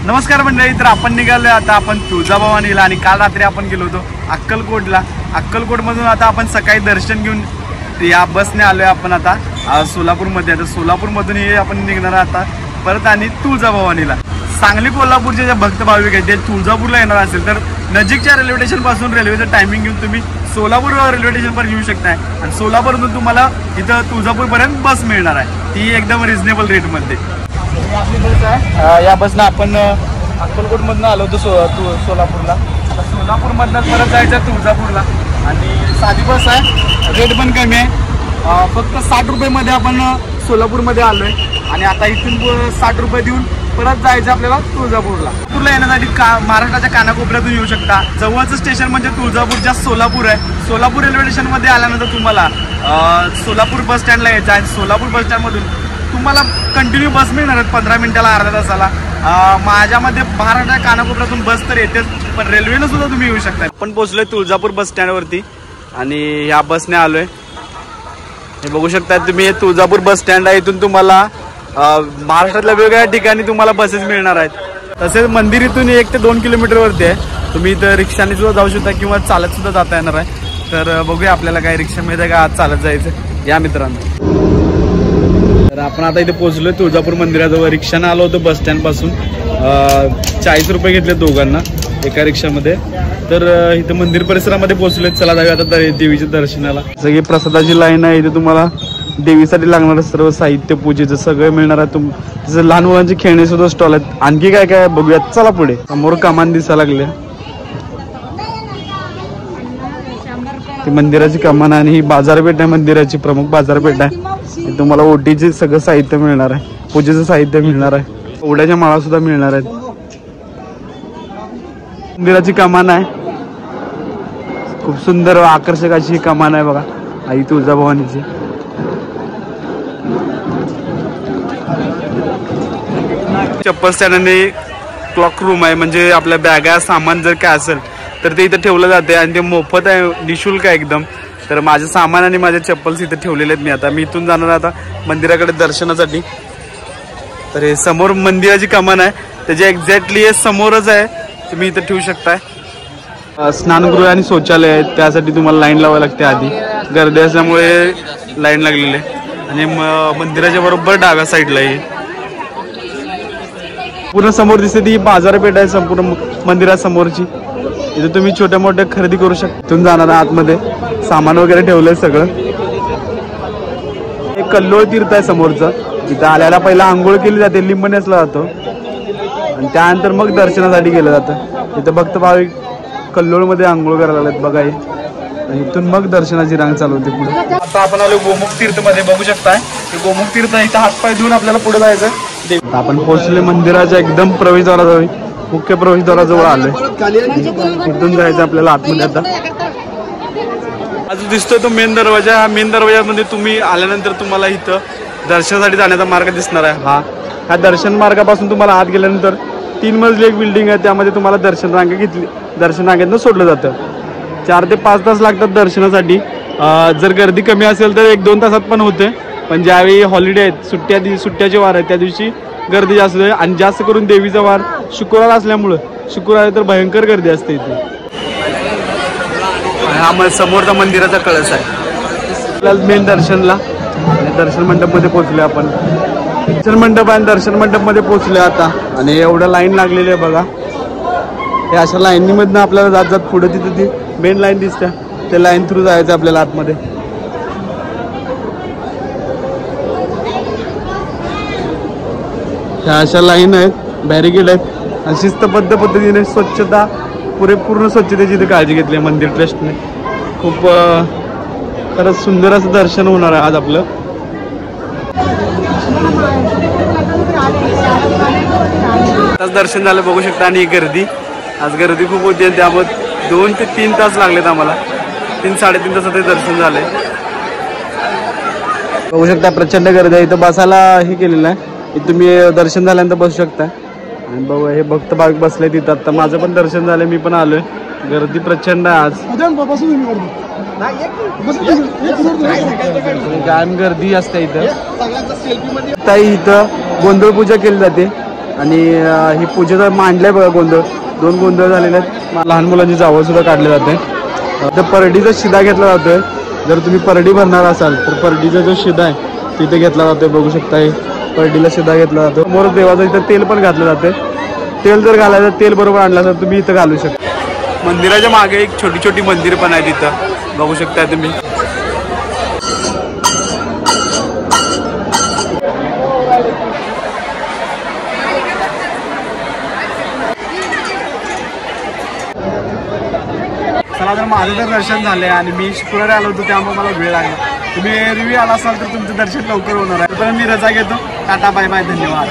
नमस्कार मंडळी, तर आपण निघालोय आता आपण तुळजाभवानीला आणि काल रात्री आपण गेलो होतो अक्कलकोटला. अक्कलकोटमधून आता आपण सकाळी दर्शन घेऊन या बसने आलोय आपण आता सोलापूरमध्ये. आता सोलापूरमधून आपण निघणार आता परत आणि तुळजाभवानीला. सांगली कोल्हापूरचे जे भक्त भाविक आहेत ते तुळजापूरला येणार असेल तर नजीकच्या रेल्वे स्टेशन पासून रेल्वेचं टायमिंग घेऊन तुम्ही सोलापूर रेल्वे स्टेशनवर येऊ शकताय आणि सोलापूरमधून तुम्हाला इथं तुळजापूरपर्यंत बस मिळणार आहे, ती एकदम रिजनेबल रेटमध्ये. आपली बस आहे, या बसला आपण अक्कलकोटमधून आलो होतो सोलापूरला. सोलापूरमधनं परत जायचं तुळजापूरला आणि साधी बस आहे, रेट पण कमी आहे. फक्त 60 रुपयेमध्ये आपण सोलापूरमध्ये आलो आहे आणि आता इथून 60 रुपये देऊन परत जायचं आपल्याला तुळजापूरला. तुळजापूरला येण्यासाठी महाराष्ट्राच्या कानाकोपऱ्यातून येऊ शकता. जवळचं स्टेशन म्हणजे तुळजापूरच्या सोलापूर आहे. सोलापूर रेल्वे स्टेशनमध्ये आल्यानंतर तुम्हाला सोलापूर बस स्टँडला यायचं आहे. सोलापूर बस स्टँडमधून तुम्हाला कंटिन्यू बस मिळणार आहेत 15 मिनिटाला, अर्ध्या तासाला. माझ्यामध्ये महाराष्ट्राच्या कानाकोपऱ्यातून बस तर येतेच, पण रेल्वेनं सुद्धा तुम्ही येऊ शकता. आपण पोहोचलोय तुळजापूर बस स्टँडवरती आणि ह्या बसने आलोय. हे बघू शकता तुम्ही, हे तुळजापूर बस स्टँड आहे. इथून तुम्हाला महाराष्ट्रातल्या वेगवेगळ्या ठिकाणी तुम्हाला बसेस मिळणार आहेत. तसेच मंदिर इथून 1 ते 2 किलोमीटरवरती आहे. तुम्ही इथं रिक्षाने सुद्धा जाऊ शकता किंवा चालत सुद्धा जाता येणार आहे. तर बघूया आपल्याला काय रिक्षा मिळते का आज चालत जायचं या मित्रांनो. तर आपण आता इथे पोहोचलोय तुळजापूर मंदिराजवळ. रिक्षाने आलो होतो बस स्टँड पासून. 40 रुपये घेतले दोघांना एका रिक्षामध्ये. तर इथं मंदिर परिसरामध्ये पोहोचलोय. चला जाऊया आता देवीच्या दर्शनाला. सगळी प्रसादाची लाईन आहे. इथे तुम्हाला देवीसाठी लागणारं सर्व साहित्य पूजेचं सगळं मिळणार आहे. जसं लहान मुलांची खेळणी सुद्धा स्टॉल आहेत. आणखी काय काय बघूयात, चला पुढे. समोर कमान दिसायला लागले, ती मंदिराची कमान आहे आणि ही बाजारपेठ आहे, मंदिराची प्रमुख बाजारपेठ आहे. तुम्हाला ओटीचे सगळं साहित्य मिळणार आहे, पूजेचं साहित्य मिळणार आहे, ओढ्याच्या माळा सुद्धा मिळणार आहेत. मंदिराची कमान आहे, खूप सुंदर आकर्षक अशी कमान आहे बघा, आई तुळजाभवानीची. चप्पल स्टँड आणि क्लॉक रूम आहे, म्हणजे आपल्या बॅगा सामान जर काय असेल तर ते इथं ठेवलं जाते आणि ते मोफत आहे, निशुल्क आहे एकदम. तर माझं सामान आणि माझे चप्पल्स इथे ठेवलेले आहेत. मी इथून जाणार आता मंदिराकडे दर्शनासाठी. तर हे समोर मंदिराची कमान आहे, त्याच्या एक्झॅक्टली समोरच आहे, तुम्ही इथं ठेवू शकताय. स्नानगृह आणि शौचालय आहेत, त्यासाठी तुम्हाला लाईन लावावी लागते. आधी गर्दी असल्यामुळे लाईन लागलेली आहे आणि मंदिराच्या बरोबर डाव्या साईडला आहे. पूर्ण समोर दिसते ती बाजारपेठ आहे संपूर्ण मंदिरासमोरची. इथे तुम्ही छोट्या मोठ्या खरेदी करू शकता. इथून जाणार आतमध्ये सामान वगैरे ठेवलंय सगळं. एक कल्लोळ तीर्थ आहे समोरचं. इथं आल्याला पहिला आंघोळ केली जाते, लिंब नेसला जातो आणि त्यानंतर मग दर्शनासाठी गेलं जातं. इथं भक्त भाविक कल्लोळमध्ये आंघोळ करायला लागलेत बघा. इथून मग दर्शनाची रांग चालू होते पुढे. आता आपण आलो गोमुख तीर्थ मध्ये, बघू शकताय गोमुख तीर्थ. इथं हातपाय धुवून आपल्याला पुढे जायचं. आपण पोहोचले मंदिराच्या एकदम प्रवेशद्वाराजवळ, मुख्य प्रवेशद्वाराजवळ आलोय. इथून जायचं आपल्याला आतमध्ये. आता आज दिसतोय तो मेन दरवाजा. हा मेन दरवाजामध्ये तुम्ही आल्यानंतर तुम्हाला इथं दर्शनासाठी जाण्याचा मार्ग दिसणार आहे. हा दर्शन मार्गापासून तुम्हाला आत गेल्यानंतर 3 मजली एक बिल्डिंग आहे, त्यामध्ये तुम्हाला दर्शन रांगेतनं सोडलं जातं. 4 ते 5 तास लागतात दर्शनासाठी. जर गर्दी कमी असेल तर 1-2 तासात पण होते. पण ज्यावेळी हॉलिडे आहेत, सुट्ट्याचे वार आहेत, त्या दिवशी गर्दी जास्त आहे. आणि जास्त करून देवीचा वार शुक्रवार असल्यामुळं शुक्रवार तर भयंकर गर्दी असते इथे. हा समोरचा मंदिराचा कळस आहे. मेन दर्शनला दर्शन मंडपमध्ये पोहोचले आपण. दर्शन मंडप आणि दर्शन मंडपमध्ये पोहोचले आता. आणि एवढं लाईन लागलेली आहे बघा. हे अशा लाईनीमधनं आपल्याला जात जात पुढे तिथे ती मेन लाईन दिसते, त्या लाईन थ्रू जायचं आपल्याला आतमध्ये. ह्या अशा लाईन आहेत, बॅरिकेड आहेत आणि शिस्तबद्ध पद्धतीने स्वच्छता, पूर्ण स्वच्छतेची इथे काळजी घेतली आहे मंदिर ट्रस्टने. खूप खरंच सुंदर असं दर्शन होणार आहे आज आपलं. आज दर्शन झालं बघू शकता. आणि गर्दी, आज गर्दी खूप होती, त्यामुळे 2 ते 3 तास लागलेत आम्हाला. 3-3.5 तासात दर्शन झाले. बघू शकता प्रचंड गर्दी आहे. इथं बसायला हे केलेलं आहे, इथं तुम्ही दर्शन झाल्यानंतर बसू शकता. आणि बघू हे भक्त भाविक बसले तिथं. आता माझं पण दर्शन झालं, मी पण आलोय. गर्दी प्रचंड आहे आज, कायम गर्दी असते इथं. ताई इथं गोंधळ पूजा केली जाते. आणि ही पूजेचा मांडलंय बघा गोंधळ, 2 गोंधळ झालेले आहेत. लहान मुलांची जावळ सुद्धा काढले जाते. तर परडीचा शिदा घेतला जातोय. जर तुम्ही परडी भरणार असाल तर परडीचा जो शिदा आहे तिथे घेतला जातोय. बघू शकता हे परडीला शिदा घेतला जातो. समोर देवाचं इथं तेल पण घातलं जाते. तेल जर घालायचं तेल बरोबर आणलं तर तुम्ही इथं घालू शकता. मंदिराच्या मागे एक छोटी छोटी मंदिर पण आहे तिथं बघू शकता तुम्ही. चला तर माझं तर दर्शन झालंय आणि मी शुक्रवारी आलो होतो त्यामुळे मला वेळ लागला. तुम्ही एरवी आला असाल तर तुमचं दर्शन लवकर होणार आहे. पण मी रजा घेतो. टाटा बाय बाय, धन्यवाद.